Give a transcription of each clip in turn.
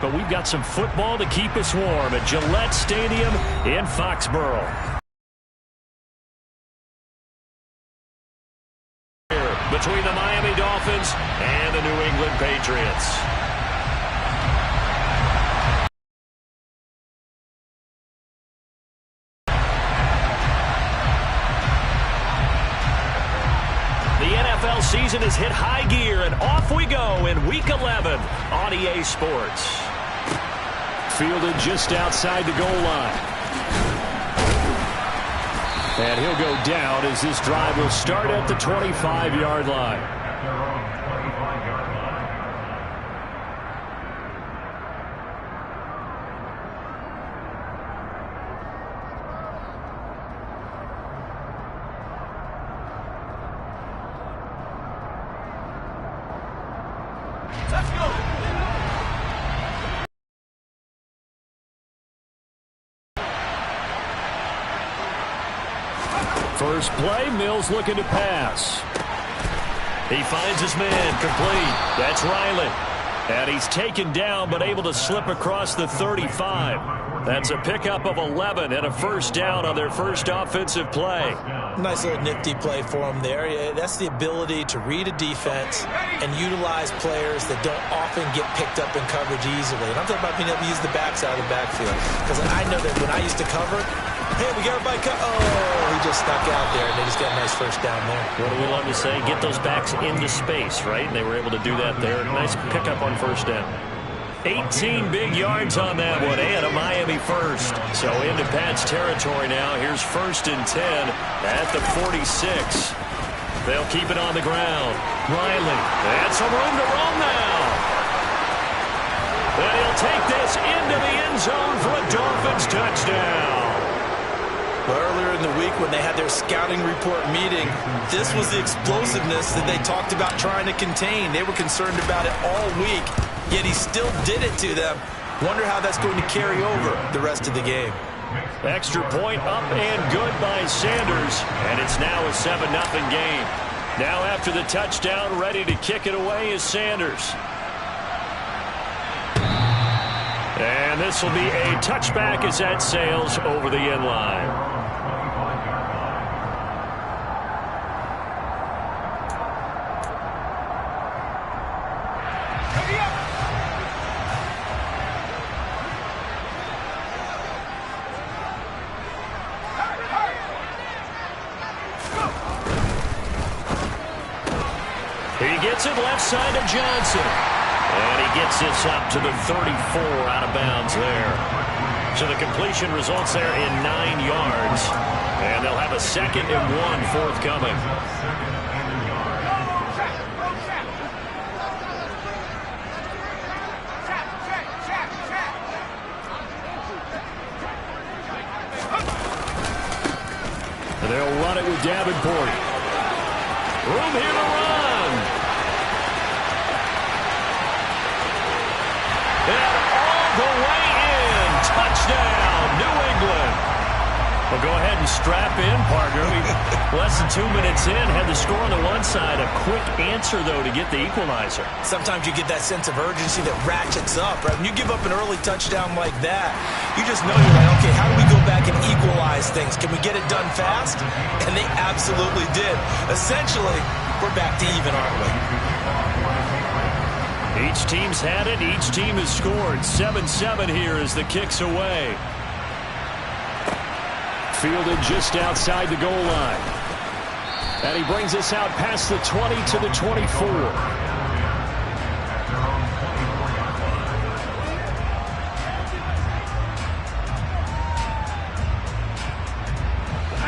But we've got some football to keep us warm at Gillette Stadium in Foxborough. Between the Miami Dolphins and the New England Patriots. The NFL season has hit high gear, and off we go in Week 11 on EA Sports. Fielded just outside the goal line. And he'll go down as this drive will start at the 25-yard line. Let's go. First play, Mills looking to pass. He finds his man, complete. That's Riley. And he's taken down but able to slip across the 35. That's a pickup of 11 and a first down on their first offensive play. Nice little nifty play for him there. Yeah, that's the ability to read a defense and utilize players that don't often get picked up in coverage easily. And I'm talking about being able to use the backs out of the backfield. Because I know that when I used to cover, hey, we got everybody cut. Oh, he just stuck out there, and they just got a nice first down there. What do we love to say? Get those backs into space, right? And they were able to do that there. Nice pickup on first down. 18 big yards on that one, and a Miami first. So into Pat's territory now. Here's 1st and 10 at the 46. They'll keep it on the ground. Riley, and some room to roam now. And he'll take this into the end zone for a Dolphins touchdown. Well, earlier in the week when they had their scouting report meeting, this was the explosiveness that they talked about trying to contain. They were concerned about it all week, yet he still did it to them. Wonder how that's going to carry over the rest of the game. Extra point up and good by Sanders, and it's now a 7-0 game. Now after the touchdown, ready to kick it away is Sanders. And this will be a touchback as that sails over the end line. He gets it left side to Johnson. And he gets this up to the 34 out of bounds there. So the completion results there in 9 yards. And they'll have a 2nd and 1 forthcoming. They'll run it with Davenport. Room here to run. And all the way in. Touchdown, New England. Well, go ahead and strap in, partner. Less than 2 minutes in, had the score on the one side. A quick answer, though, to get the equalizer. Sometimes you get that sense of urgency that ratchets up, right? When you give up an early touchdown like that, you just know you're like, okay, how do we go back and equalize things? Can we get it done fast? And they absolutely did. Essentially, we're back to even, aren't we? Each team's had it. Each team has scored. 7-7 here as the kick's away. Fielded just outside the goal line. And he brings us out past the 20 to the 24.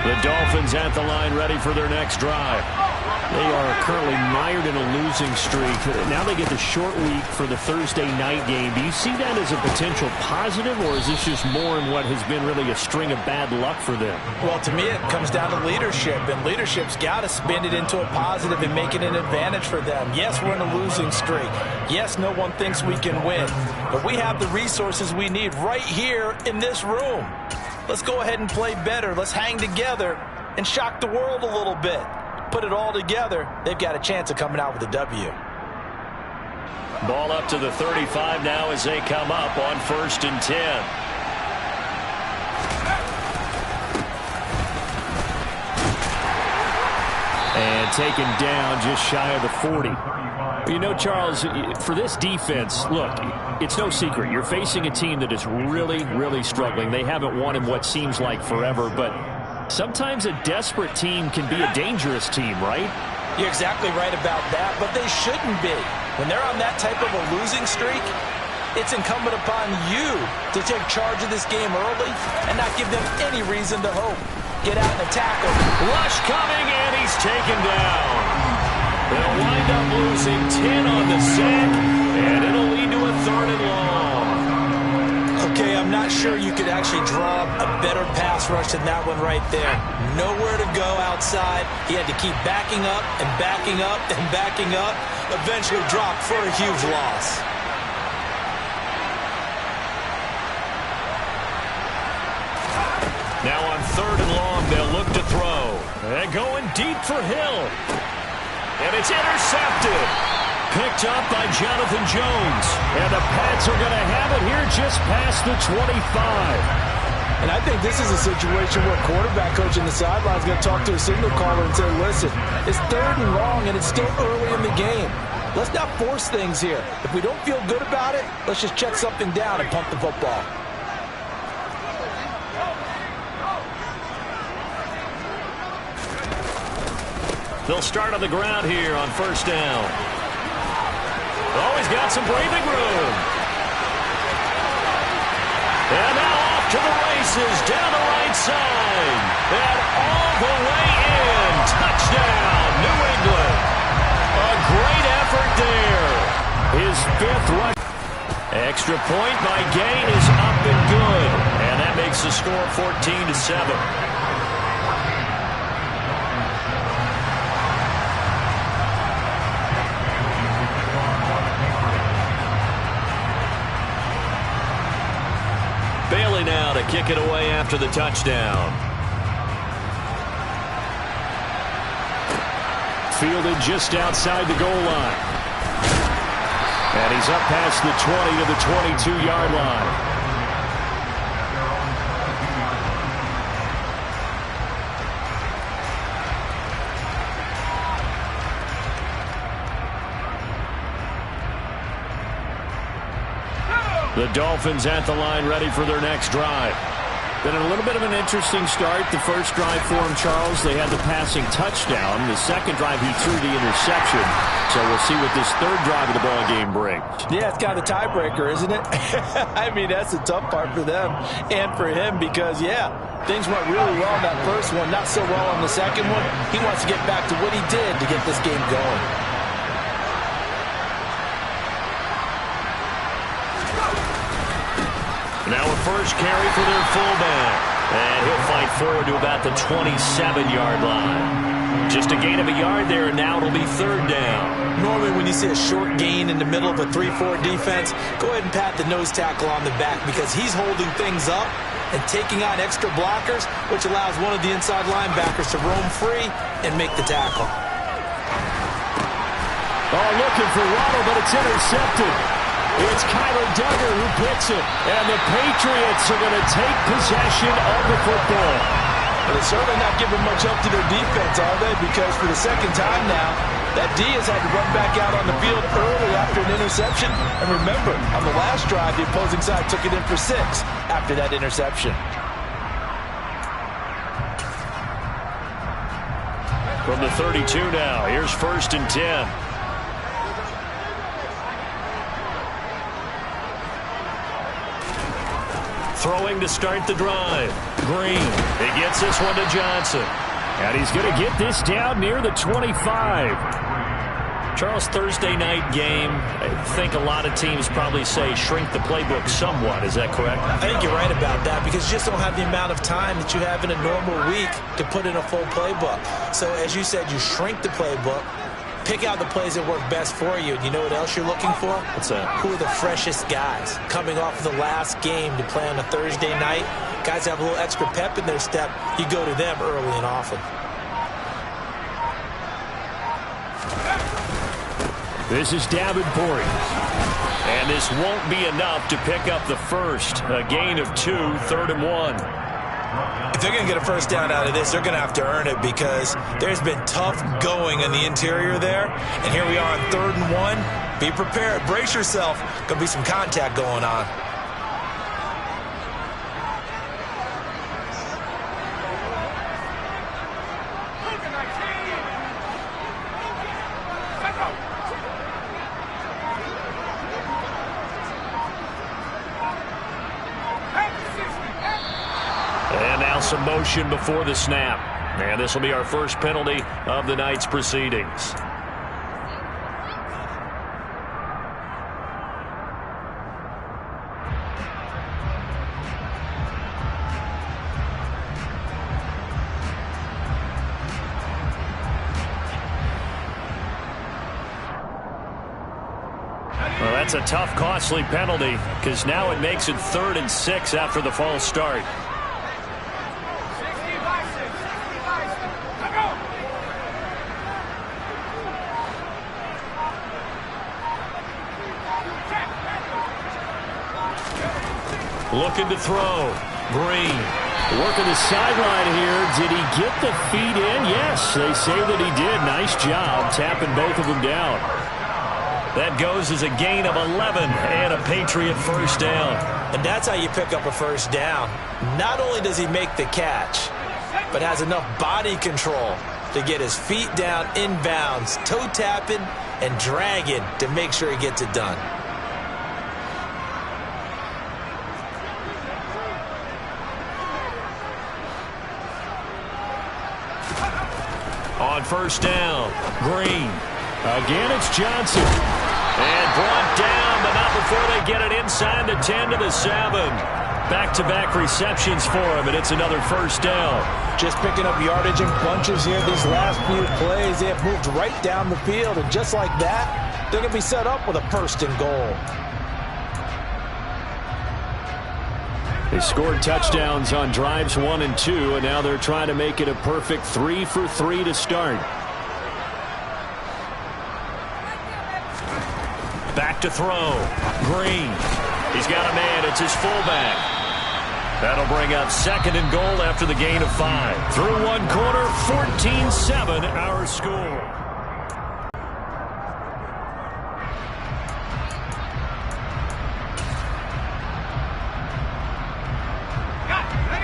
The Dolphins at the line ready for their next drive. They are currently mired in a losing streak. Now they get the short week for the Thursday night game. Do you see that as a potential positive, or is this just more in what has been really a string of bad luck for them? Well, to me, it comes down to leadership, and leadership's got to spin it into a positive and make it an advantage for them. Yes, we're in a losing streak. Yes, no one thinks we can win, but we have the resources we need right here in this room. Let's go ahead and play better. Let's hang together and shock the world a little bit. Put it all together, they've got a chance of coming out with a W. Ball up to the 35 now as they come up on 1st and 10. And taken down just shy of the 40. You know, Charles, for this defense, look, it's no secret. You're facing a team that is really, really struggling. They haven't won in what seems like forever, but sometimes a desperate team can be a dangerous team, right? You're exactly right about that, but they shouldn't be. When they're on that type of a losing streak, it's incumbent upon you to take charge of this game early and not give them any reason to hope. Get out and tackle. Rush coming, and he's taken down. They'll wind up losing 10 on the sack, and it'll lead to a 3rd and long. Okay, I'm not sure you could actually draw a better pass rush than that one right there. Nowhere to go outside. He had to keep backing up and backing up and backing up. Eventually dropped for a huge loss. Now on 3rd and long, they'll look to throw. And going deep for Hill. And it's intercepted. Picked up by Jonathan Jones. And the Pats are going to have it here just past the 25. And I think this is a situation where quarterback coach in the sideline is going to talk to a signal caller and say, listen, it's 3rd and long and it's still early in the game. Let's not force things here. If we don't feel good about it, let's just check something down and punt the football. They'll start on the ground here on 1st down. Oh, he's got some breathing room. And now off to the races down the right side. And all the way in. Touchdown, New England. A great effort there. His 5th run. Extra point by Gain is up and good. And that makes the score 14-7. Bailey now to kick it away after the touchdown. Fielded just outside the goal line. And he's up past the 20 to the 22-yard line. The Dolphins at the line ready for their next drive. Been a little bit of an interesting start. The first drive for him, Charles, they had the passing touchdown. The second drive, he threw the interception. So we'll see what this 3rd drive of the ball game brings. Yeah, it's kind of a tiebreaker, isn't it? I mean, that's the tough part for them and for him because, yeah, things went really well in that first one, not so well on the second one. He wants to get back to what he did to get this game going. Now a first carry for their fullback. And he'll fight forward to about the 27-yard line. Just a gain of a yard there, and now it'll be 3rd down. Normally when you see a short gain in the middle of a 3-4 defense, go ahead and pat the nose tackle on the back because he's holding things up and taking on extra blockers, which allows one of the inside linebackers to roam free and make the tackle. Oh, looking for Waddle, but it's intercepted. It's Kyler Duggar who picks it, and the Patriots are going to take possession of the football. But they're certainly not giving much up to their defense, are they? Because for the second time now, that D has had to run back out on the field early after an interception. And remember, on the last drive, the opposing side took it in for 6 after that interception. From the 32 now, here's 1st and 10. Throwing to start the drive. Green. He gets this one to Johnson. And he's going to get this down near the 25. Charles, Thursday night game. I think a lot of teams probably say shrink the playbook somewhat. Is that correct? I think you're right about that because you just don't have the amount of time that you have in a normal week to put in a full playbook. So as you said, you shrink the playbook. Pick out the plays that work best for you. And you know what else you're looking for? What's that? Who are the freshest guys coming off of the last game to play on a Thursday night? Guys have a little extra pep in their step. You go to them early and often. This is Davenport. And this won't be enough to pick up the first. A gain of 2, 3rd and 1. If they're going to get a first down out of this, they're going to have to earn it because there's been tough going in the interior there. And here we are on 3rd and 1. Be prepared. Brace yourself. Going to be some contact going on. Some motion before the snap. And this will be our first penalty of the night's proceedings. Well, that's a tough, costly penalty because now it makes it 3rd and 6 after the false start. Looking to throw. Green. Working the sideline here. Did he get the feet in? Yes, they say that he did. Nice job tapping both of them down. That goes as a gain of 11 and a Patriot first down. And that's how you pick up a first down. Not only does he make the catch, but has enough body control to get his feet down inbounds, toe tapping and dragging to make sure he gets it done. On first down, Green. Again, it's Johnson. And brought down, but not before they get it inside the 10 to the 7. Back-to-back receptions for him, and it's another first down. Just picking up yardage in bunches here these last few plays. They have moved right down the field, and just like that, they're going to be set up with a 1st and goal. They scored touchdowns on drives 1 and 2, and now they're trying to make it a perfect 3 for 3 to start. Back to throw. Green. He's got a man. It's his fullback. That'll bring up 2nd and goal after the gain of 5. Through one quarter, 14-7 our score.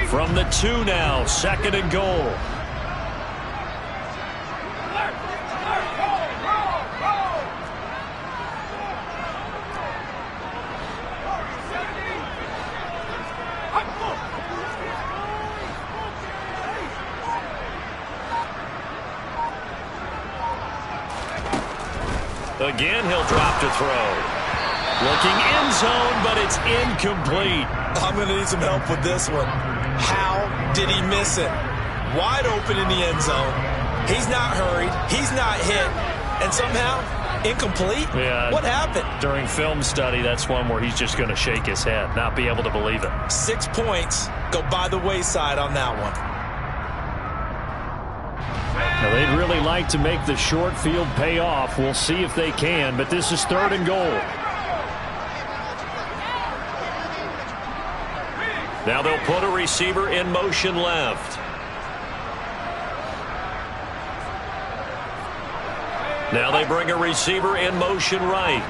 From the 2 now, 2nd and goal. Again, he'll drop to throw. Looking end zone, but it's incomplete. I'm going to need some help with this one. How did he miss it? Wide open in the end zone. He's not hurried. He's not hit. And somehow, incomplete? Yeah. What happened? During film study, that's one where he's just going to shake his head, not be able to believe it. 6 points go by the wayside on that one. Now, they'd really like to make the short field pay off. We'll see if they can, but this is 3rd and goal. Now they'll put a receiver in motion left. Now they bring a receiver in motion right.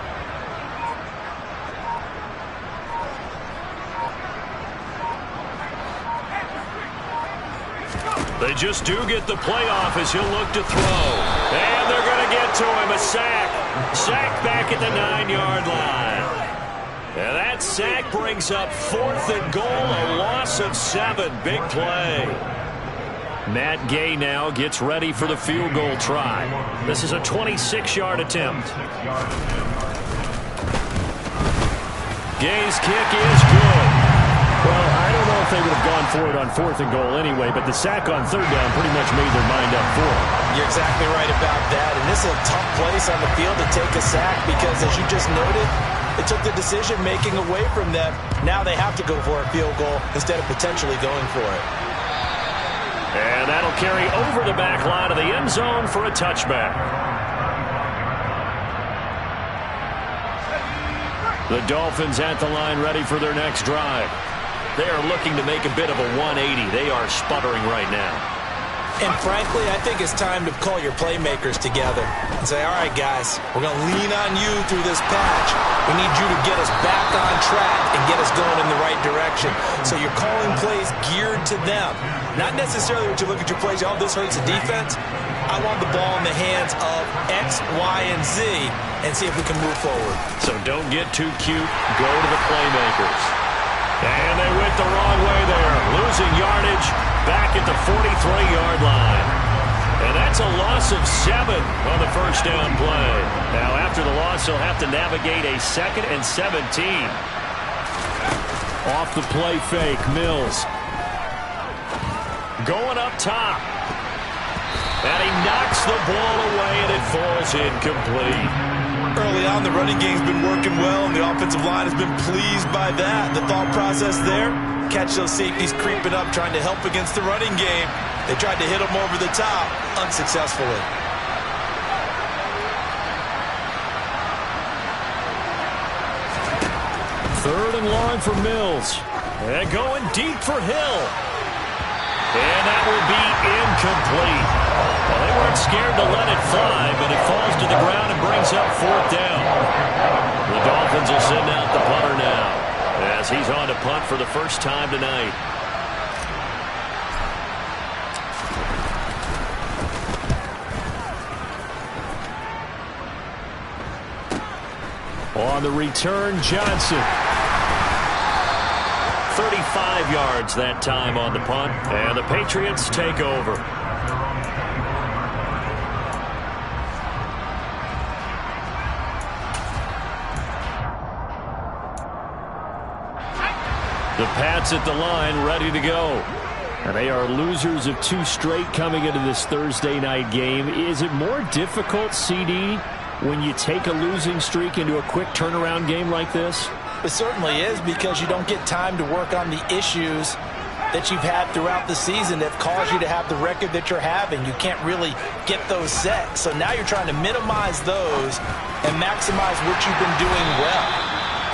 They just do get the playoff as he'll look to throw. And they're going to get to him. A sack. Sack back at the 9-yard line. And that sack brings up 4th and goal, a loss of 7. Big play. Matt Gay now gets ready for the field goal try. This is a 26-yard attempt. Gay's kick is good. Well, I don't know if they would have gone for it on 4th and goal anyway, but the sack on 3rd down pretty much made their mind up for it. You're exactly right about that, and this is a tough place on the field to take a sack because, as you just noted, it took the decision-making away from them. Now they have to go for a field goal instead of potentially going for it. And that'll carry over the back line of the end zone for a touchback. The Dolphins at the line ready for their next drive. They are looking to make a bit of a 180. They are sputtering right now. And frankly, I think it's time to call your playmakers together and say, all right, guys, we're going to lean on you through this patch. We need you to get us back on track and get us going in the right direction. So you're calling plays geared to them. Not necessarily what you look at your plays, oh, this hurts the defense. I want the ball in the hands of X, Y, and Z and see if we can move forward. So don't get too cute. Go to the playmakers. And they went the wrong way there. Losing yardage back at the 43-yard line. And that's a loss of 7 on the first down play. Now, after the loss, he'll have to navigate a 2nd and 17. Off the play fake, Mills. Going up top. And he knocks the ball away, and it falls incomplete. Early on, the running game's been working well, and the offensive line has been pleased by that. The thought process there, catch those safeties creeping up, trying to help against the running game. They tried to hit them over the top, unsuccessfully. Third and long for Mills. And going deep for Hill. And that will be incomplete. Well, they weren't scared to let it fly, but it falls to the ground and brings up 4th down. The Dolphins will send out the punter now, as he's on to punt for the first time tonight. On the return, Johnson. 35 yards that time on the punt, and the Patriots take over. The Pats at the line, ready to go. And they are losers of 2 straight coming into this Thursday night game. Is it more difficult, CD, when you take a losing streak into a quick turnaround game like this? It certainly is, because you don't get time to work on the issues that you've had throughout the season that caused you to have the record that you're having. You can't really get those set. So now you're trying to minimize those and maximize what you've been doing well.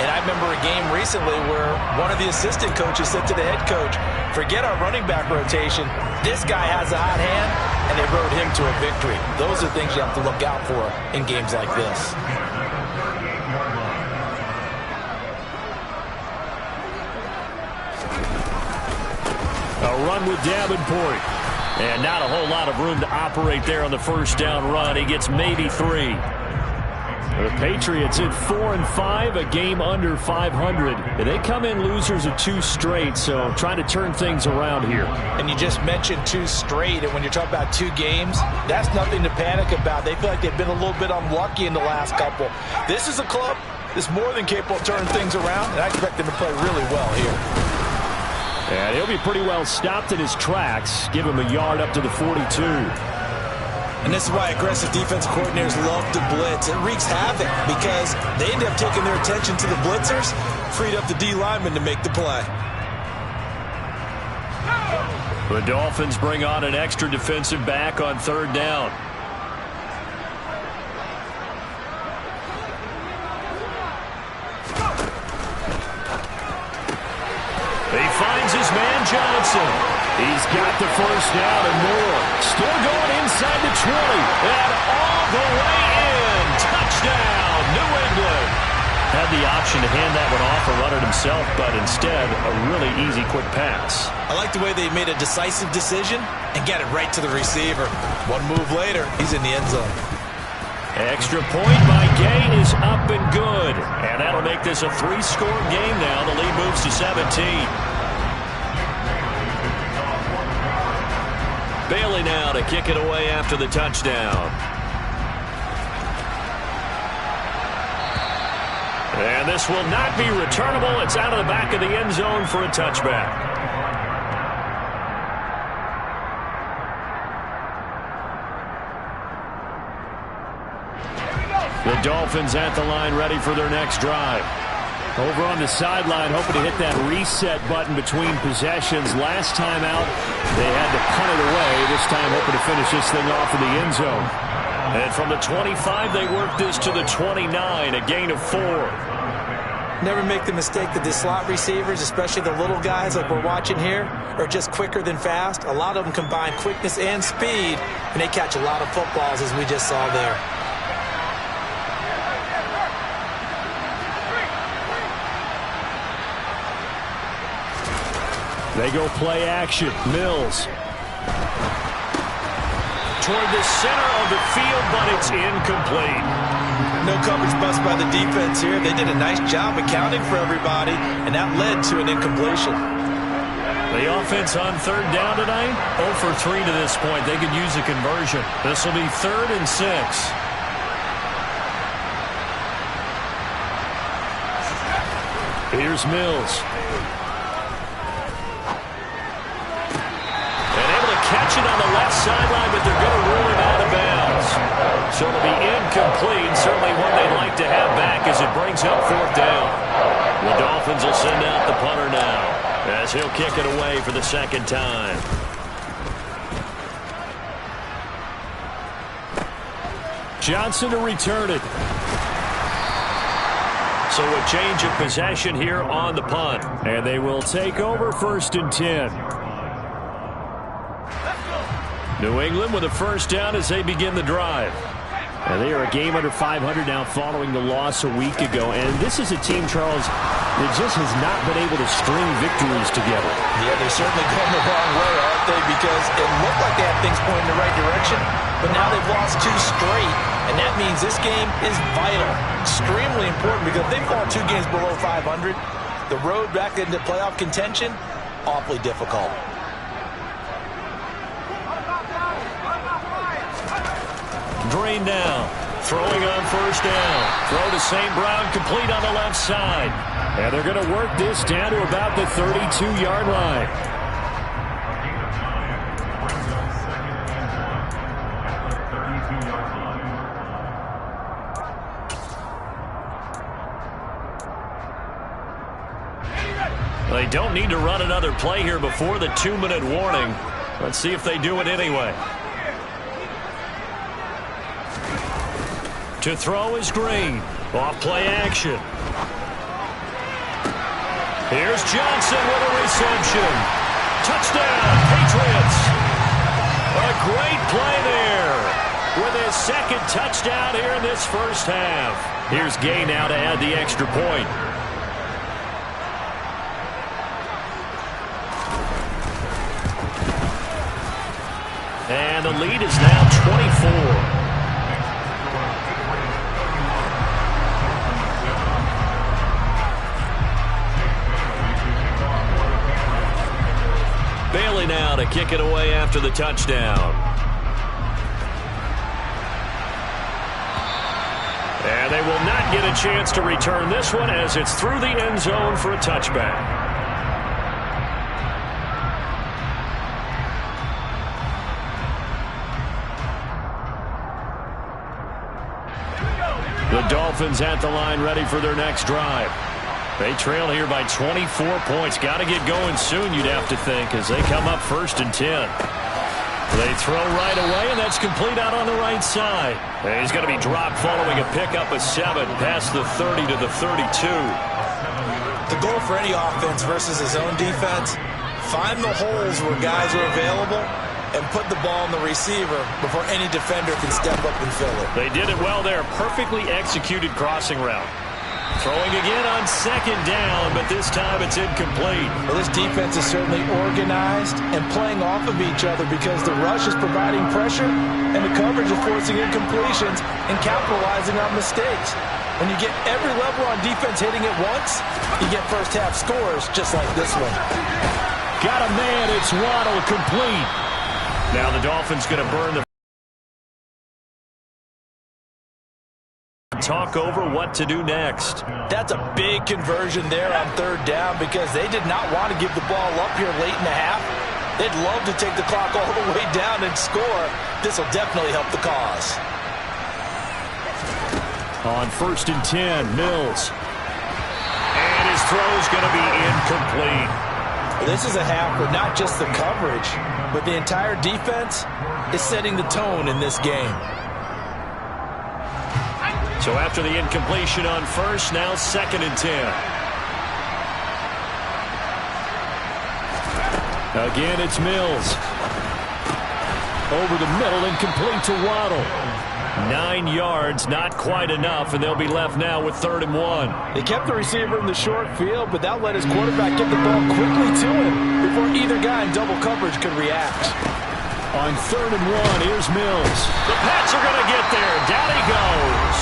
And I remember a game recently where one of the assistant coaches said to the head coach, forget our running back rotation. This guy has a hot hand, and they rode him to a victory. Those are things you have to look out for in games like this. A run with Davenport. And not a whole lot of room to operate there on the first down run. He gets maybe 3. The Patriots at 4-5, a game under 500. And they come in losers of 2 straight, so trying to turn things around here. And you just mentioned 2 straight, and when you're talking about 2 games, that's nothing to panic about. They feel like they've been a little bit unlucky in the last couple. This is a club that's more than capable of turning things around, and I expect them to play really well here. And he'll be pretty well stopped in his tracks. Give him a yard up to the 42. And this is why aggressive defensive coordinators love to blitz. It wreaks havoc because they end up taking their attention to the blitzers, freed up the D lineman to make the play. The Dolphins bring on an extra defensive back on 3rd down. He finds his man Johnson. He's got the first down and more. Still going inside the 20. And all the way in. Touchdown, New England. Had the option to hand that one off or run it himself, but instead, a really easy, quick pass. I like the way they made a decisive decision and got it right to the receiver. One move later, he's in the end zone. Extra point by Gay is up and good. And that'll make this a 3-score game now. The lead moves to 17. Bailey now to kick it away after the touchdown. And this will not be returnable. It's out of the back of the end zone for a touchback. The Dolphins at the line ready for their next drive. Over on the sideline, hoping to hit that reset button between possessions. Last time out, they had to punt it away. This time, hoping to finish this thing off in the end zone. And from the 25, they work this to the 29, a gain of 4. Never make the mistake that the slot receivers, especially the little guys like we're watching here, are just quicker than fast. A lot of them combine quickness and speed, and they catch a lot of footballs, as we just saw there. They go play action. Mills. Toward the center of the field, but it's incomplete. No coverage bust by the defense here. They did a nice job accounting for everybody, and that led to an incompletion. The offense on third down tonight, 0 for 3 to this point. They could use a conversion. This will be 3rd and 6. Here's Mills. And able to catch it on the left sideline, but they're going to rule him out of bounds. So it'll be incomplete. Certainly one they'd like to have back as it brings up 4th down. The Dolphins will send out the punter now, as he'll kick it away for the 2nd time. Johnson to return it. So a change of possession here on the punt. And they will take over 1st and 10. New England with a 1st down as they begin the drive. And they are a game under 500 now following the loss a week ago. And this is a team, Charles, that just has not been able to string victories together. Yeah, they're certainly going the wrong way, aren't they? Because it looked like they had things pointing in the right direction, but now they've lost 2 straight. And that means this game is vital, extremely important, because if they fall 2 games below 500, the road back into playoff contention, awfully difficult. Drain down. Throwing on 1st down. Throw to St. Brown, complete on the left side. And they're going to work this down to about the 32-yard line. They don't need to run another play here before the 2-minute warning. Let's see if they do it anyway. To throw is Green. Off play action. Here's Johnson with a reception. Touchdown, Patriots. A great play there with his 2nd touchdown here in this 1st half. Here's Gay now to add the extra point. And the lead is now 24. Bailey now to kick it away after the touchdown. And they will not get a chance to return this one as it's through the end zone for a touchback. The Dolphins at the line ready for their next drive. They trail here by 24 points. Got to get going soon, you'd have to think, as they come up 1st and 10. They throw right away, and that's complete out on the right side. And he's going to be dropped following a pickup of 7 past the 30 to the 32. The goal for any offense versus his own defense, find the holes where guys are available and put the ball in the receiver before any defender can step up and fill it. They did it well there. Perfectly executed crossing route. Throwing again on 2nd down, but this time it's incomplete. Well, this defense is certainly organized and playing off of each other because the rush is providing pressure and the coverage is forcing incompletions and capitalizing on mistakes. When you get every level on defense hitting it once, you get 1st half scores just like this one. Got a man, it's Waddle, complete. Now the Dolphins going to burn the talk over what to do next. That's a big conversion there on 3rd down because they did not want to give the ball up here late in the half. They'd love to take the clock all the way down and score. This will definitely help the cause. On 1st and 10, Mills. And his throw is going to be incomplete. This is a half where not just the coverage, but the entire defense is setting the tone in this game. So after the incompletion on first, now 2nd and 10. Again, it's Mills. Over the middle and complete to Waddle. 9 yards, not quite enough, and they'll be left now with 3rd and 1. They kept the receiver in the short field, but that let his quarterback get the ball quickly to him before either guy in double coverage could react. On 3rd and 1, here's Mills. The Pats are going to get there. Down he goes.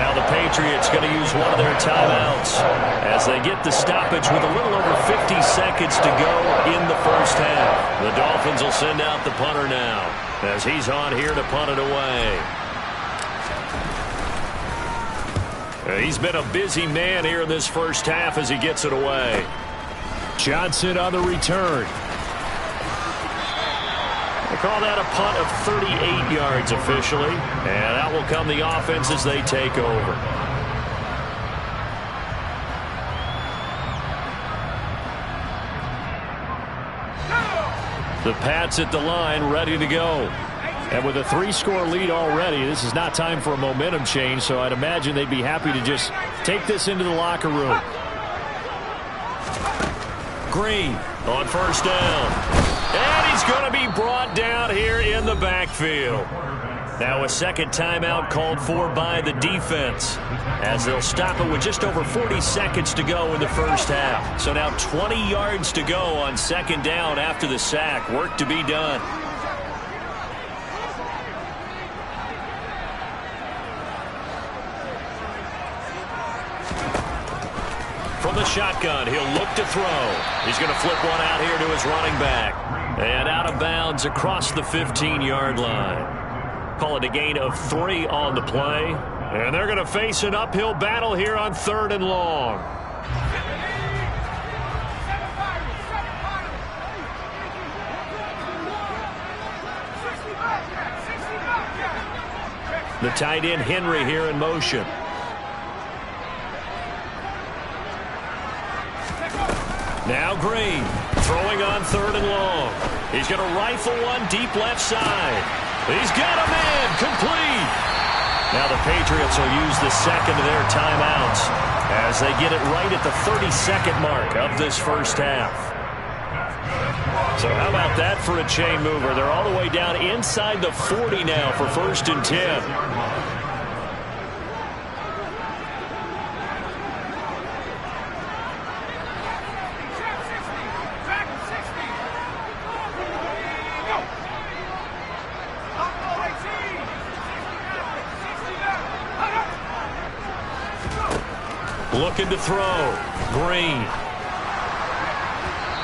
Now the Patriots going to use one of their timeouts as they get the stoppage with a little over 50 seconds to go in the first half. The Dolphins will send out the punter now as he's on here to punt it away. He's been a busy man here in this first half as he gets it away. Johnson on the return. They call that a punt of 38 yards officially, and out will come the offense as they take over. The Pats at the line, ready to go. And with a 3-score lead already, this is not time for a momentum change, so I'd imagine they'd be happy to just take this into the locker room. Green on first down. And he's going to be brought down here in the backfield. Now a second timeout called for by the defense as they'll stop it with just over 40 seconds to go in the first half. So now 20 yards to go on 2nd down after the sack. Work to be done. From the shotgun, he'll look to throw. He's going to flip one out here to his running back. And out of bounds across the 15-yard line. Call it a gain of 3 on the play. And they're going to face an uphill battle here on 3rd and long. The tight end Henry here in motion. Now Green, throwing on 3rd and long. He's going to rifle one deep left side. He's got a man, complete. Now the Patriots will use the second of their timeouts as they get it right at the 32nd mark of this first half. So how about that for a chain mover? They're all the way down inside the 40 now for 1st and 10. Looking to throw. Green.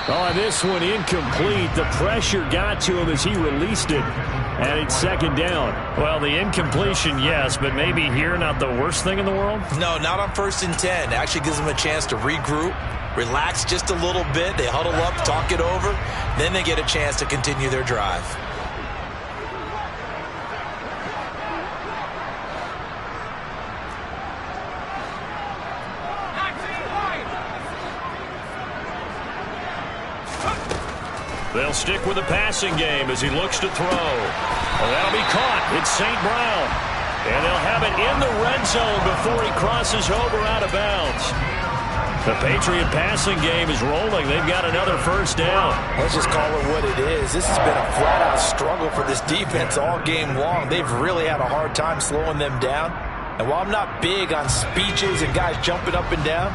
Oh, this one incomplete. The pressure got to him as he released it. And it's 2nd down. Well, the incompletion, yes, but maybe here not the worst thing in the world? No, not on 1st and 10. It actually gives them a chance to regroup, relax just a little bit. They huddle up, talk it over. Then they get a chance to continue their drive. They'll stick with the passing game as he looks to throw. Well, that'll be caught. It's St. Brown. And they'll have it in the red zone before he crosses over out of bounds. The Patriot passing game is rolling. They've got another first down. Let's just call it what it is. This has been a flat-out struggle for this defense all game long. They've really had a hard time slowing them down. And while I'm not big on speeches and guys jumping up and down,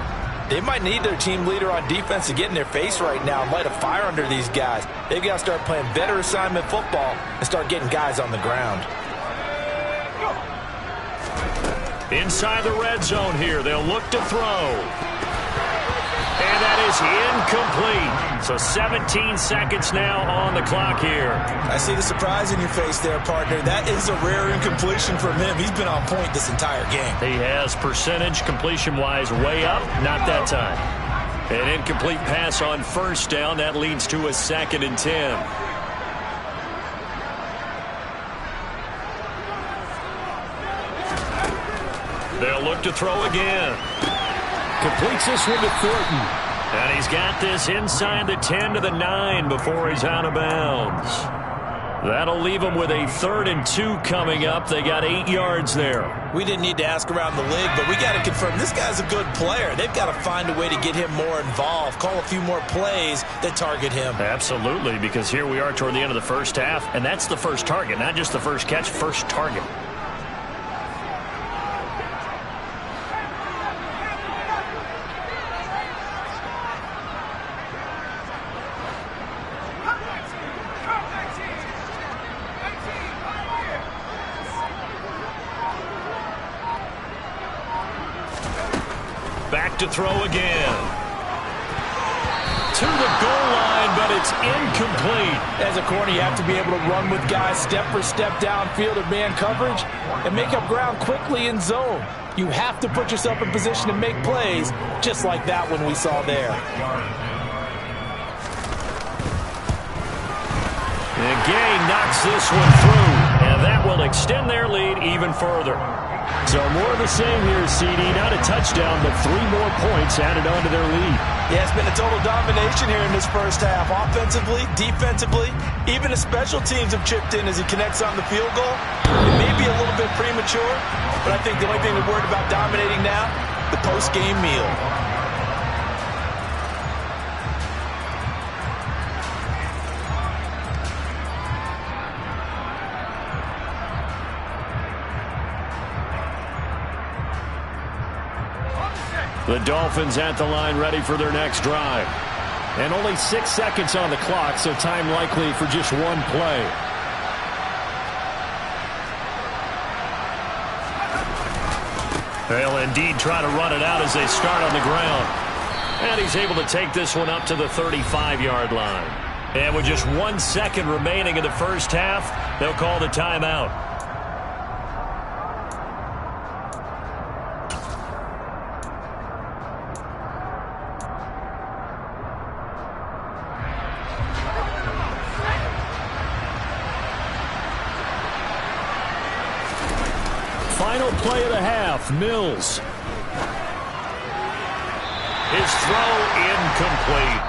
they might need their team leader on defense to get in their face right now and light a fire under these guys. They've got to start playing better assignment football and start getting guys on the ground. Inside the red zone here, they'll look to throw. And that is incomplete. So 17 seconds now on the clock here. I see the surprise in your face there, partner. That is a rare incompletion from him. He's been on point this entire game. He has percentage completion-wise way up. Not that time. An incomplete pass on first down. That leads to a 2nd and 10. They'll look to throw again. Completes this one to Thornton. And he's got this inside the 10 to the 9 before he's out of bounds. That'll leave them with a 3rd and 2 coming up. They got 8 yards there. We didn't need to ask around the league, but we got to confirm this guy's a good player. They've got to find a way to get him more involved, call a few more plays that target him. Absolutely, because here we are toward the end of the first half, and that's the first target, not just the first catch, first target. Back to throw again. To the goal line, but it's incomplete. As a corner, you have to be able to run with guys step for step downfield of man coverage and make up ground quickly in zone. You have to put yourself in position to make plays, just like that one we saw there. And Gay knocks this one through, and that will extend their lead even further. So more of the same here, CD. Not a touchdown, but 3 more points added on to their lead. Yeah, it's been a total domination here in this first half. Offensively, defensively, even the special teams have chipped in as he connects on the field goal. It may be a little bit premature, but I think the only thing we're worried about dominating now, the post-game meal. The Dolphins at the line ready for their next drive. And only 6 seconds on the clock, so time likely for just one play. They'll indeed try to run it out as they start on the ground. And he's able to take this one up to the 35-yard line. And with just 1 second remaining in the first half, they'll call the timeout. Final play of the half, Mills. His throw incomplete.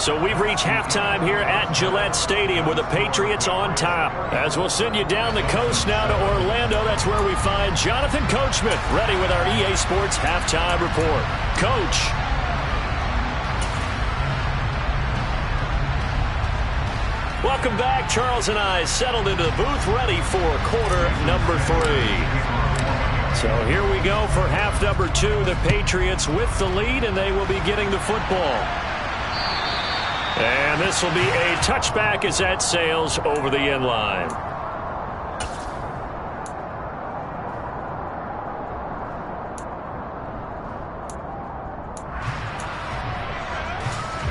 So we've reached halftime here at Gillette Stadium with the Patriots on top. As we'll send you down the coast now to Orlando, that's where we find Jonathan Coachman ready with our EA Sports halftime report. Coach. Welcome back. Charles and I settled into the booth ready for quarter number 3. So here we go for half number 2. The Patriots with the lead, and they will be getting the football. And this will be a touchback as that sails over the end line.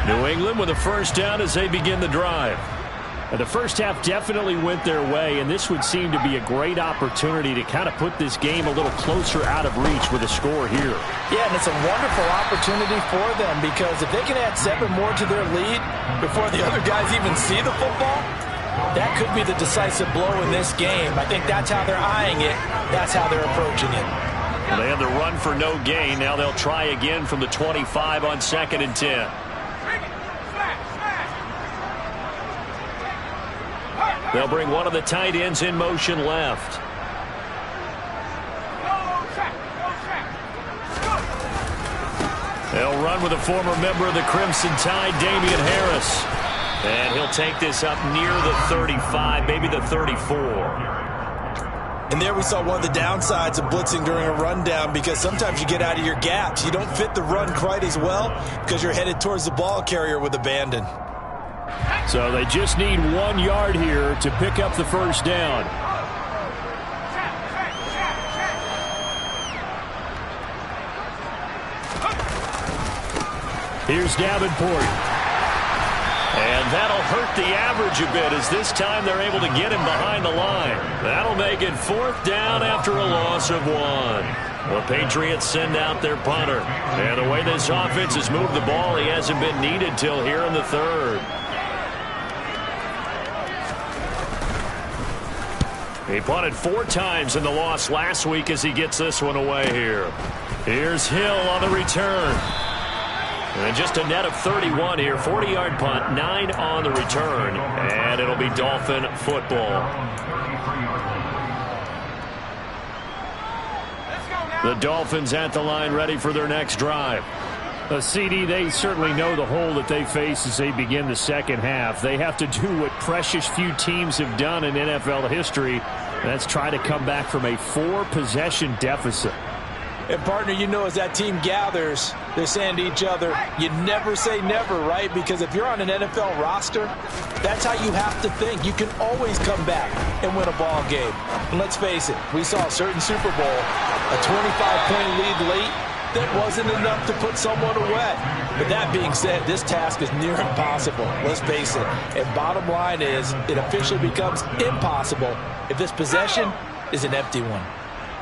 New England with a first down as they begin the drive. The first half definitely went their way, and this would seem to be a great opportunity to kind of put this game a little closer out of reach with a score here. Yeah, and it's a wonderful opportunity for them because if they can add 7 more to their lead before the other guys even see the football, that could be the decisive blow in this game. I think that's how they're eyeing it. That's how they're approaching it. Well, they had the run for no gain. Now they'll try again from the 25 on 2nd and 10. They'll bring one of the tight ends in motion left. They'll run with a former member of the Crimson Tide, Damian Harris. And he'll take this up near the 35, maybe the 34. And there we saw one of the downsides of blitzing during a rundown because sometimes you get out of your gaps. You don't fit the run quite as well because you're headed towards the ball carrier with abandon. So they just need 1 yard here to pick up the first down. Here's Davenport. And that'll hurt the average a bit as this time they're able to get him behind the line. That'll make it 4th down after a loss of 1. The Patriots send out their punter. And the way this offense has moved the ball, he hasn't been needed till here in the 3rd. He punted 4 times in the loss last week as he gets this one away here. Here's Hill on the return. And just a net of 31 here. 40-yard punt, 9 on the return. And it'll be Dolphin football. The Dolphins at the line ready for their next drive. CD, they certainly know the hole that they face as they begin the second half. They have to do what precious few teams have done in NFL history. That's try to come back from a 4-possession deficit. And, partner, you know, as that team gathers, they're saying to each other, you never say never, right? Because if you're on an NFL roster, that's how you have to think. You can always come back and win a ball game. And let's face it, we saw a certain Super Bowl, a 25-point lead late, that wasn't enough to put someone away. But that being said, this task is near impossible. Let's face it. And bottom line is, it officially becomes impossible if this possession is an empty one.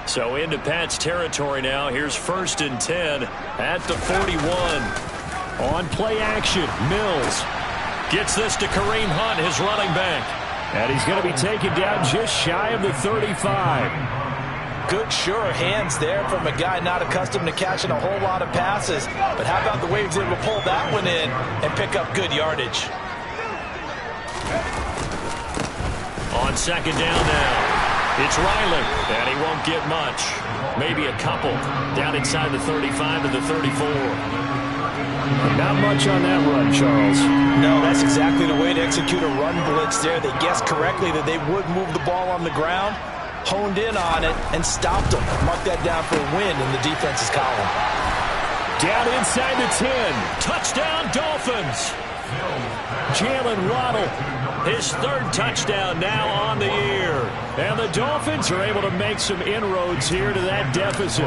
So into Pat's territory now. Here's 1st and 10 at the 41. On play action, Mills gets this to Kareem Hunt, his running back. And he's going to be taken down just shy of the 35. Good, sure hands there from a guy not accustomed to catching a whole lot of passes. But how about the way he was able to pull that one in and pick up good yardage? On 2nd down now. It's Riley, and he won't get much. Maybe a couple. Down inside the 35 to the 34. Not much on that run, Charles. No, that's exactly the way to execute a run blitz there. They guessed correctly that they would move the ball on the ground, honed in on it, and stopped them. Mark that down for a win in the defense's column. Down inside the 10. Touchdown, Dolphins. Jalen Waddle, his 3rd touchdown now on the year. And the Dolphins are able to make some inroads here to that deficit.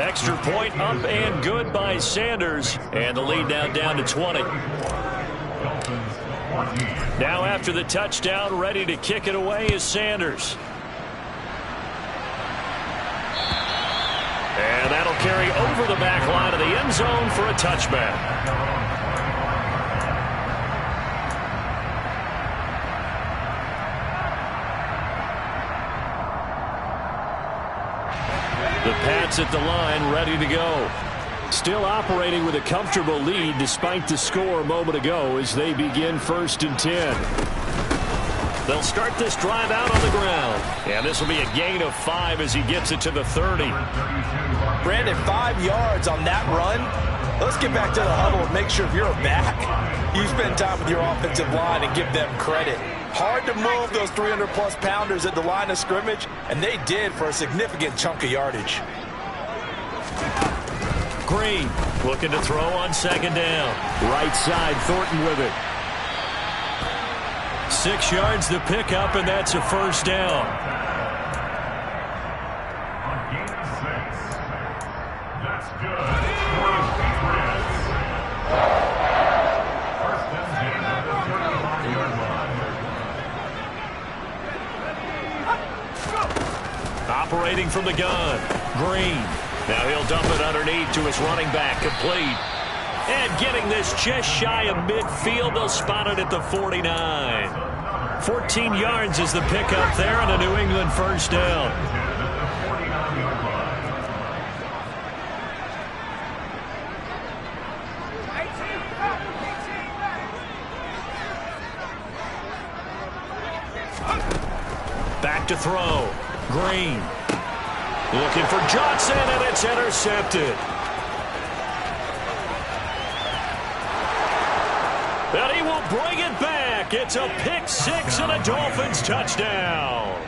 Extra point up and good by Sanders. And the lead now down to 20. Now after the touchdown, ready to kick it away is Sanders. And that'll carry over the back line of the end zone for a touchback. The Pats at the line, ready to go. Still operating with a comfortable lead despite the score a moment ago as they begin 1st and 10. They'll start this drive out on the ground. And this will be a gain of 5 as he gets it to the 30. Brandon, 5 yards on that run. Let's get back to the huddle and make sure if you're a back, you spend time with your offensive line and give them credit. Hard to move those 300-plus pounders at the line of scrimmage, and they did for a significant chunk of yardage. Green looking to throw on 2nd down. Right side, Thornton with it. 6 yards to pick up, and that's a 1st down. That's good. Operating from the gun, Green. Now he'll dump it underneath to his running back, complete. And getting this just shy of midfield, they'll spot it at the 49. 14 yards is the pickup there, and a New England 1st down. Back to throw. Green. Looking for Johnson, and it's intercepted. And he will bring it back. It's a pick-6 and a Dolphins touchdown.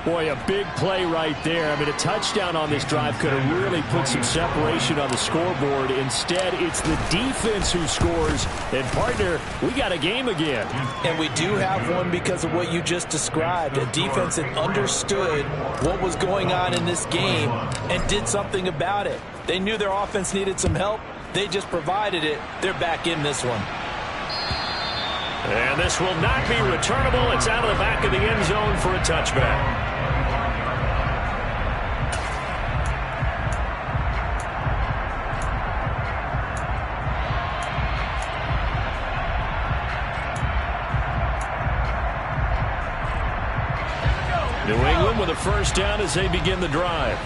Boy, a big play right there. I mean, a touchdown on this drive could have really put some separation on the scoreboard. Instead, it's the defense who scores. And, partner, we got a game again. And we do have one because of what you just described. A defense that understood what was going on in this game and did something about it. They knew their offense needed some help. They just provided it. They're back in this one. And this will not be returnable. It's out of the back of the end zone for a touchback. New England with a 1st down as they begin the drive.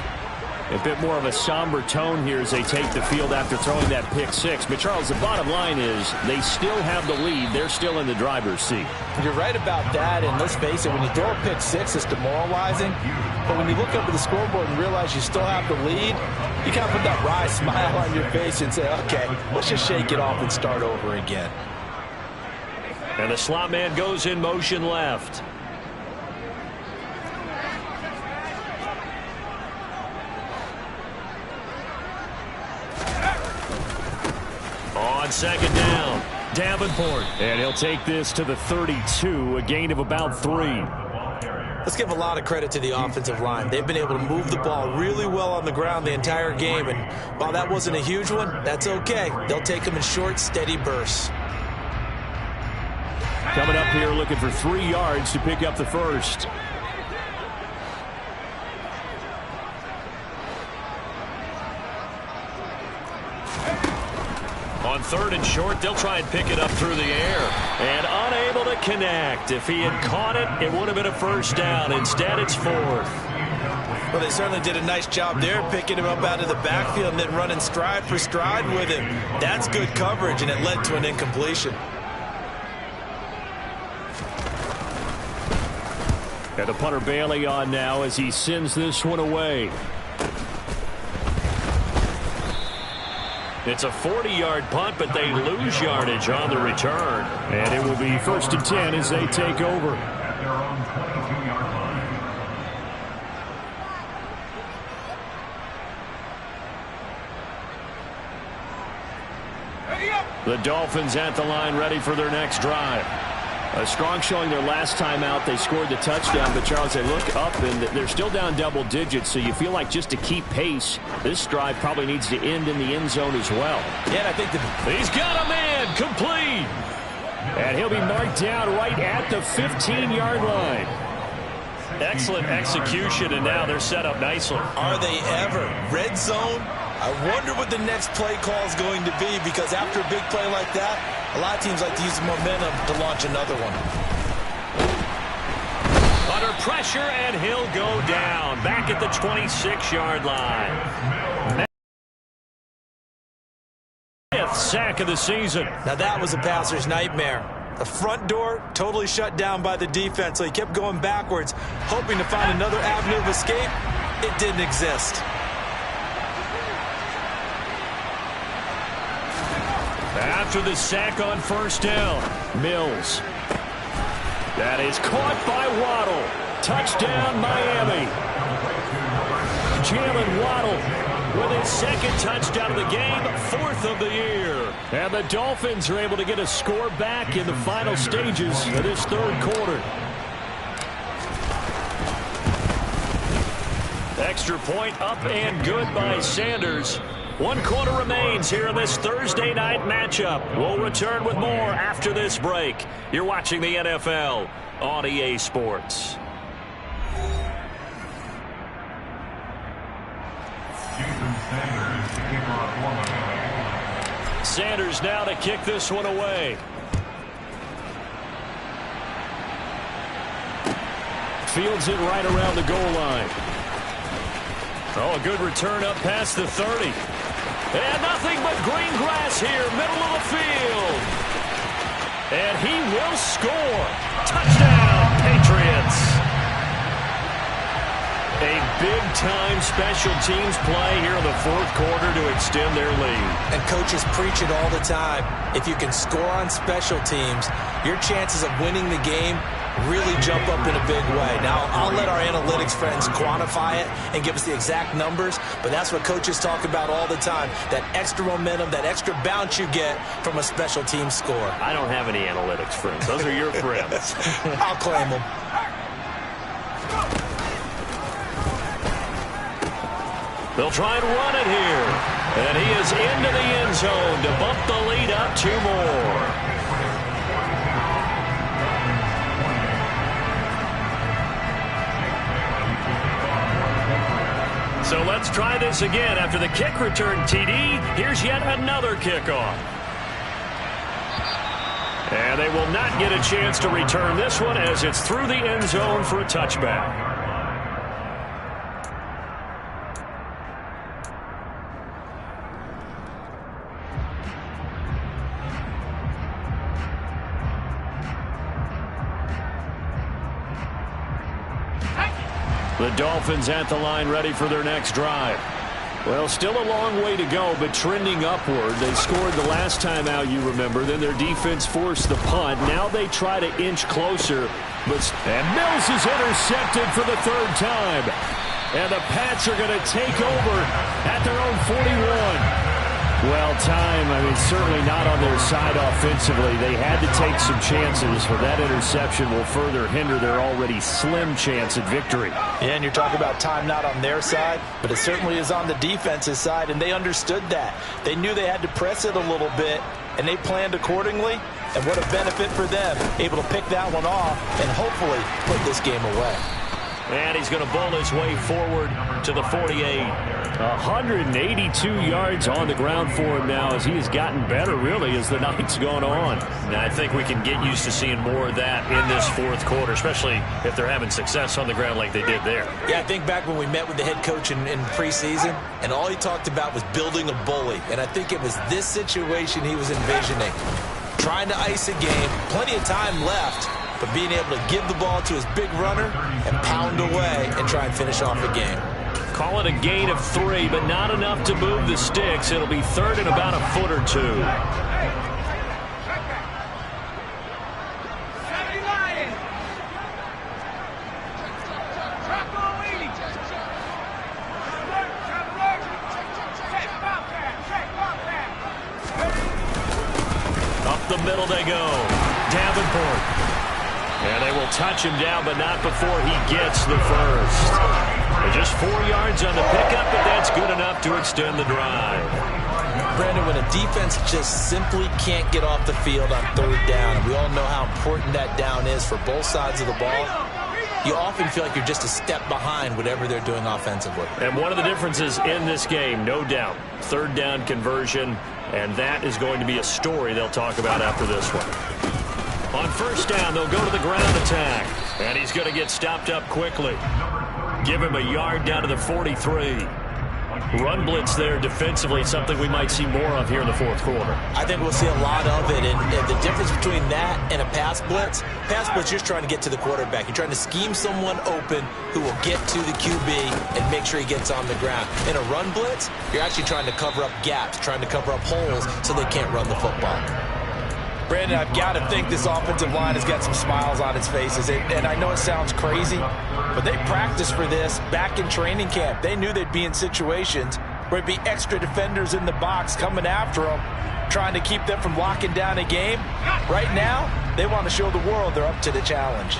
A bit more of a somber tone here as they take the field after throwing that pick six. But, Charles, the bottom line is they still have the lead. They're still in the driver's seat. You're right about that, and let's face it, when you throw a pick six, it's demoralizing. But when you look up at the scoreboard and realize you still have the lead, you kind of put that wry smile on your face and say, okay, let's just shake it off and start over again. And the slot man goes in motion left. On second down, Davenport. And he'll take this to the 32, a gain of about 3. Let's give a lot of credit to the offensive line. They've been able to move the ball really well on the ground the entire game. And while that wasn't a huge one, that's okay. They'll take them in short, steady bursts. Coming up here looking for 3 yards to pick up the first. On third and short, they'll try and pick it up through the air. And unable to connect. If he had caught it, it would have been a first down. Instead, it's fourth. Well, they certainly did a nice job there, picking him up out of the backfield and then running stride for stride with him. That's good coverage, and it led to an incompletion. And the punter Bailey on now as he sends this one away. It's a 40-yard punt, but they lose yardage on the return. And it will be first and 10 as they take over. At their own 22-yard line. The Dolphins at the line ready for their next drive. A strong showing their last time out. They scored the touchdown, but Charles, they look up and they're still down double digits, so you feel like just to keep pace, this drive probably needs to end in the end zone as well. Yeah, and I think he's got a man complete. And he'll be marked down right at the 15-yard line. Excellent execution, and now they're set up nicely. Are they ever? Red zone? I wonder what the next play call is going to be, because after a big play like that, a lot of teams like to use the momentum to launch another one. Under pressure, and he'll go down. Back at the 26-yard line. 5th sack of the season. Now that was a passer's nightmare. The front door totally shut down by the defense, so he kept going backwards, hoping to find another avenue of escape. It didn't exist. After the sack on first down, Mills. That is caught by Waddle. Touchdown, Miami. Jalen Waddle with his second touchdown of the game, 4th of the year. And the Dolphins are able to get a score back in the final stages of this third quarter. Extra point up and good by Sanders. 1 quarter remains here in this Thursday night matchup. We'll return with more after this break. You're watching the NFL on EA Sports. Sanders now to kick this one away. Fields it right around the goal line. Oh, a good return up past the 30. And nothing but green grass here, middle of the field. And he will score. Touchdown, Patriots. A big-time special teams play here in the 4th quarter to extend their lead. And coaches preach it all the time. If you can score on special teams, your chances of winning the game really jump up in a big way. Now, I'll let our analytics friends quantify it and give us the exact numbers, but that's what coaches talk about all the time, that extra momentum, that extra bounce you get from a special team score. I don't have any analytics friends. Those are your friends. I'll claim them. They'll try and run it here. And he is into the end zone to bump the lead up 2 more. So let's try this again. After the kick return TD, here's yet another kickoff. And they will not get a chance to return this one as it's through the end zone for a touchback. The Dolphins at the line ready for their next drive. Well, still a long way to go, but trending upward. They scored the last time out, you remember. Then their defense forced the punt. Now they try to inch closer. And Mills is intercepted for the third time. And the Pats are going to take over at their own 41. Well, time, certainly not on their side offensively. They had to take some chances, but that interception will further hinder their already slim chance at victory. Yeah, and you're talking about time not on their side, but it certainly is on the defense's side, and they understood that. They knew they had to press it a little bit, and they planned accordingly, and what a benefit for them, able to pick that one off and hopefully put this game away. And he's going to bowl his way forward to the 48. 182 yards on the ground for him now as he has gotten better, really, as the night's gone on. Now, I think we can get used to seeing more of that in this fourth quarter, especially if they're having success on the ground like they did there. Yeah, I think back when we met with the head coach in preseason, and all he talked about was building a bully. And I think it was this situation he was envisioning. Trying to ice a game, plenty of time left, but being able to give the ball to his big runner and pound away and try and finish off the game. Call it a gain of 3, but not enough to move the sticks. It'll be third and about a foot or two. Up the middle they go. Davenport. And they will touch him down, but not before he gets the first. Just 4 yards on the pickup, but that's good enough to extend the drive. Brandon, when a defense just simply can't get off the field on third down, and we all know how important that down is for both sides of the ball, you often feel like you're just a step behind whatever they're doing offensively. And one of the differences in this game, no doubt, third down conversion, and that is going to be a story they'll talk about after this one. On first down, they'll go to the ground attack. And he's going to get stopped up quickly. Give him a yard down to the 43. Run blitz there defensively, something we might see more of here in the fourth quarter. I think we'll see a lot of it. And the difference between that and a pass blitz, you're just trying to get to the quarterback. You're trying to scheme someone open who will get to the QB and make sure he gets on the ground. In a run blitz, you're actually trying to cover up gaps, trying to cover up holes so they can't run the football. Brandon, I've got to think this offensive line has got some smiles on its faces. And I know it sounds crazy, but they practiced for this back in training camp. They knew they'd be in situations where it'd be extra defenders in the box coming after them, trying to keep them from locking down a game. Right now, they want to show the world they're up to the challenge.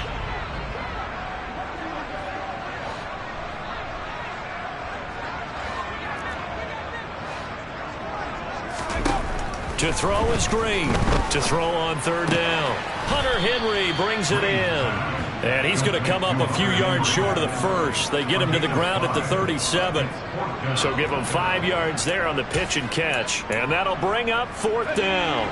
To throw is Green. To throw on third down. Hunter Henry brings it in. And he's going to come up a few yards short of the first. They get him to the ground at the 37. So give him 5 yards there on the pitch and catch. And that'll bring up fourth down.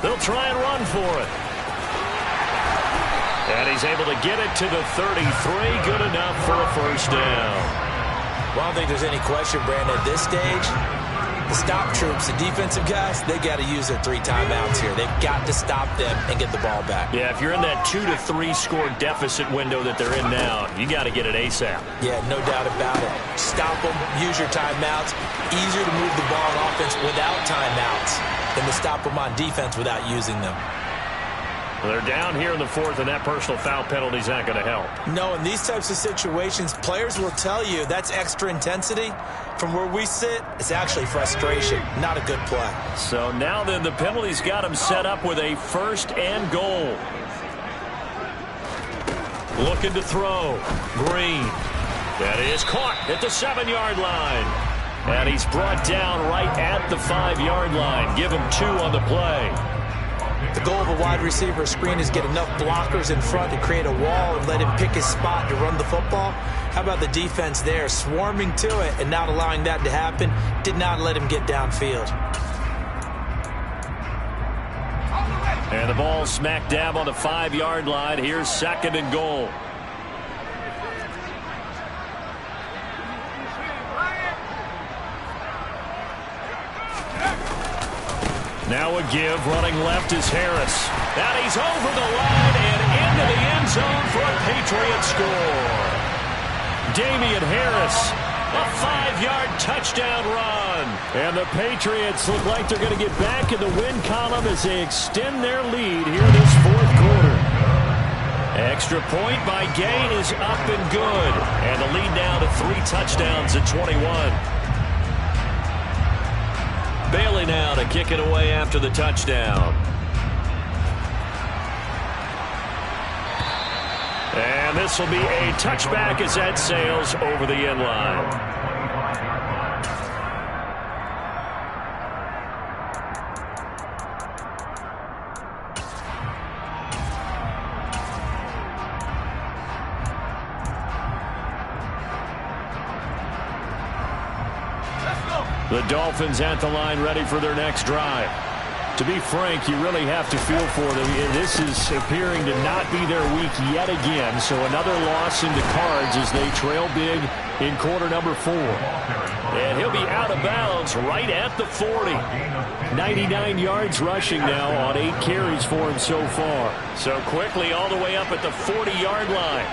They'll try and run for it. And he's able to get it to the 33. Good enough for a first down. Well, I don't think there's any question, Brandon, at this stage, the stop troops, the defensive guys, they got to use their 3 timeouts here. They've got to stop them and get the ball back. Yeah, if you're in that 2 to 3 score deficit window that they're in now, you got to get it ASAP. Yeah, no doubt about it. Stop them, use your timeouts. Easier to move the ball on offense without timeouts than to stop them on defense without using them. Well, they're down here in the fourth, and that personal foul penalty is not going to help. No, in these types of situations, players will tell you that's extra intensity. From where we sit, it's actually frustration, not a good play. So now then, the penalty's got him set up with a first and goal. Looking to throw. Green. That is caught at the 7-yard line. And he's brought down right at the 5-yard line. Give him 2 on the play. The goal of a wide receiver screen is get enough blockers in front to create a wall and let him pick his spot to run the football. How about the defense there, swarming to it and not allowing that to happen? Did not let him get downfield. And And the ball smack dab on the 5-yard line. Here's 2nd and goal. Now a give, running left is Harris. And he's over the line and into the end zone for a Patriot score. Damian Harris, a 5-yard touchdown run. And the Patriots look like they're going to get back in the win column as they extend their lead here this 4th quarter. Extra point by Gain is up and good. And the lead now to 3 touchdowns at 21. Bailey now to kick it away after the touchdown. And this will be a touchback as that sails over the end line. The Dolphins at the line ready for their next drive. To be frank, you really have to feel for them. This is appearing to not be their week yet again. So another loss in the cards as they trail big in quarter number 4. And he'll be out of bounds right at the 40. 99 yards rushing now on 8 carries for him so far. So quickly all the way up at the 40-yard line.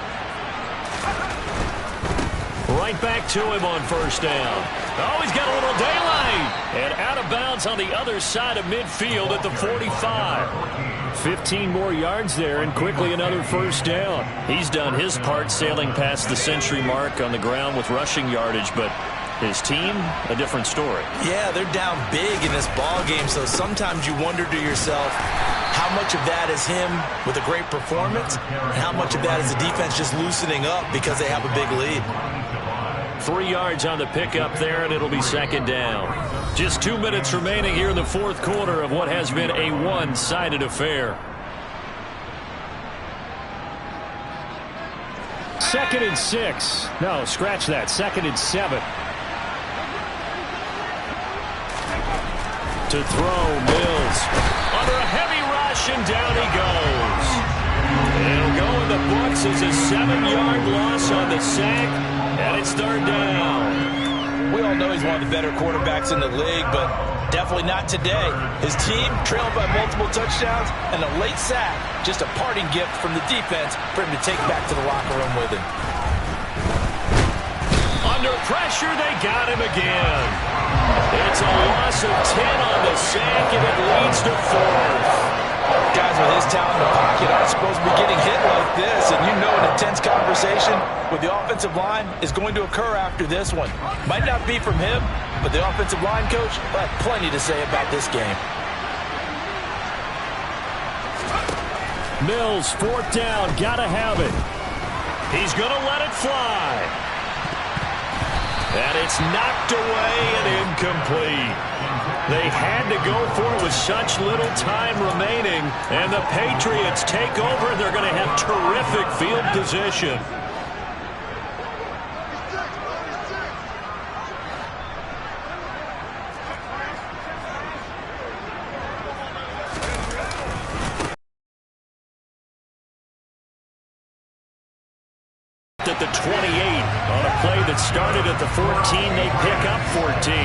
Right back to him on 1st down. Oh, he's got a little daylight. And out of bounds on the other side of midfield at the 45. 15 more yards there and quickly another 1st down. He's done his part sailing past the century mark on the ground with rushing yardage, but his team, a different story. Yeah, they're down big in this ball game, so sometimes you wonder to yourself how much of that is him with a great performance and how much of that is the defense just loosening up because they have a big lead. 3 yards on the pickup there, and it'll be 2nd down. Just 2 minutes remaining here in the 4th quarter of what has been a one-sided affair. 2nd and 6. No, scratch that. 2nd and 7. To throw, Mills. Under a heavy rush, and down he goes. It'll go in the books as a 7-yard loss on the sack, and it's 3rd down. We all know he's one of the better quarterbacks in the league, but definitely not today. His team trailed by multiple touchdowns, and a late sack, just a parting gift from the defense for him to take back to the locker room with him. Under pressure, they got him again. It's a loss of 10 on the sack, and it leads to 4th. Guys with his talent in the pocket aren't supposed to be getting hit like this, and you know an intense conversation with the offensive line is going to occur after this one. Might not be from him, but the offensive line coach will have plenty to say about this game. Mills, 4th down, gotta have it. He's gonna let it fly. And it's knocked away and incomplete. They had to go for it with such little time remaining. And the Patriots take over. They're going to have terrific field position. At the 28 on a play that started at the 14, they pick up 14.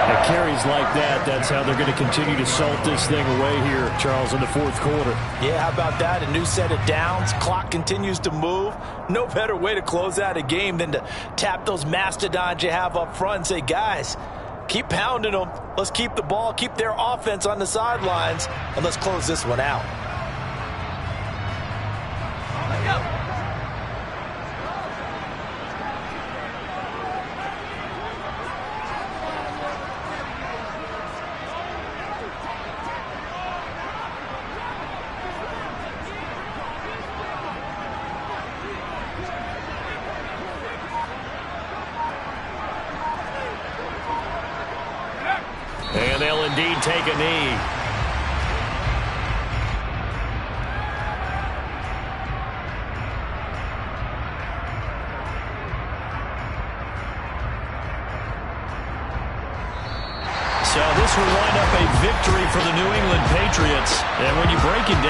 At carries like that, that's how they're going to continue to salt this thing away here, Charles, in the 4th quarter. Yeah, how about that? A new set of downs. Clock continues to move. No better way to close out a game than to tap those mastodons you have up front and say, guys, keep pounding them. Let's keep the ball, keep their offense on the sidelines, and let's close this one out. Let's go. And they'll indeed take a knee. So this will wind up a victory for the New England Patriots. And when you break it down,